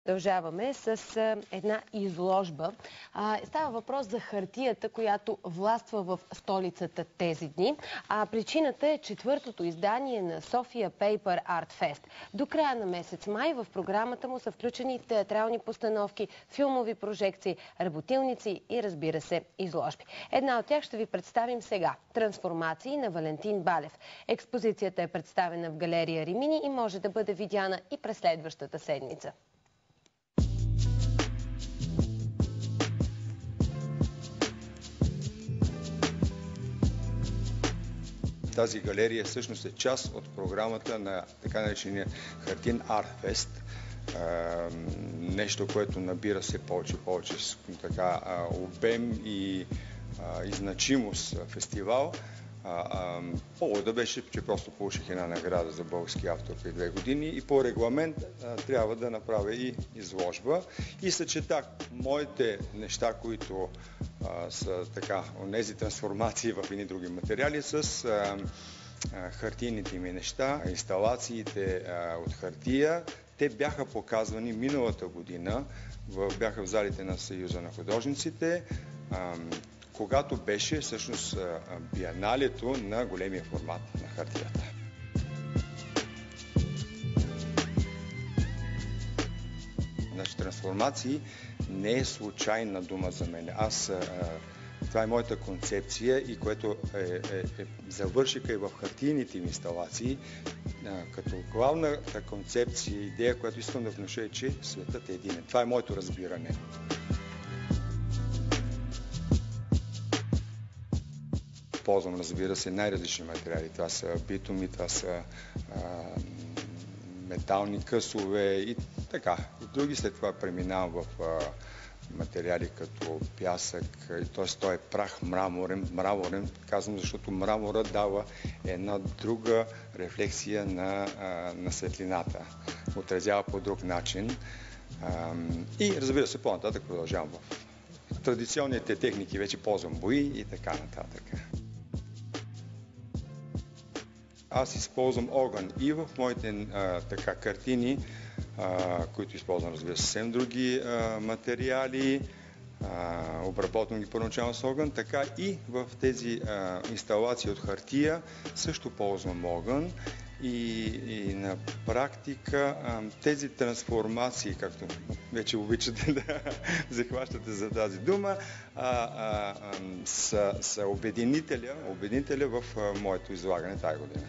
Продължаваме с една изложба. Става въпрос за хартията, която властва в столицата тези дни. Причината е четвъртото издание на София Paper Art Fest. До края на месец май в програмата му са включени театрални постановки, филмови прожекции, работилници и, разбира се, изложби. Една от тях ще ви представим сега. Трансформации на Валентин Балев. Експозицията е представена в галерия Римини и може да бъде видяна и през следващата седмица. Тази галерия всъщност е част от програмата на така наречения Хартиен Арт Фест. Нещо, което набира все повече обем и значимост фестивал. Повода беше, че просто получих една награда за български автор преди 2 години и по регламент трябва да направя и изложба. И съчетах моите неща, които са така, онези трансформации в едни други материали с хартийните ми неща, инсталациите от хартия. Те бяха показвани миналата година, бяха в залите на Съюза на художниците, когато беше всъщност биеналето на големия формат на хартията. Значи, трансформации не е случайна дума за мен. Това е моята концепция и което завършика и в хартийните ми инсталации. Като главната концепция и идея, която искам да внуша е, че светът е единен. Това е моето разбиране. Ползвам, разбира се, най-различни материали. Това са битуми, това са метални късове и така. И други след това преминавам в материали като пясък, т.е. той е прах мраморен, казвам, защото мрамора дава една друга рефлексия на светлината. Отразява по друг начин. И разбира се, по-нататък продължавам в традиционните техники, вече ползвам бои и така нататък. Аз използвам огън и в моите картини, които използвам, разбира се, съвсем други материали, обработвам ги първоначално с огън, така и в тези инсталации от хартия също ползвам огън и на практика тези трансформации, както вече обичате да захващате за тази дума, са обединителя в моето излагане тази година.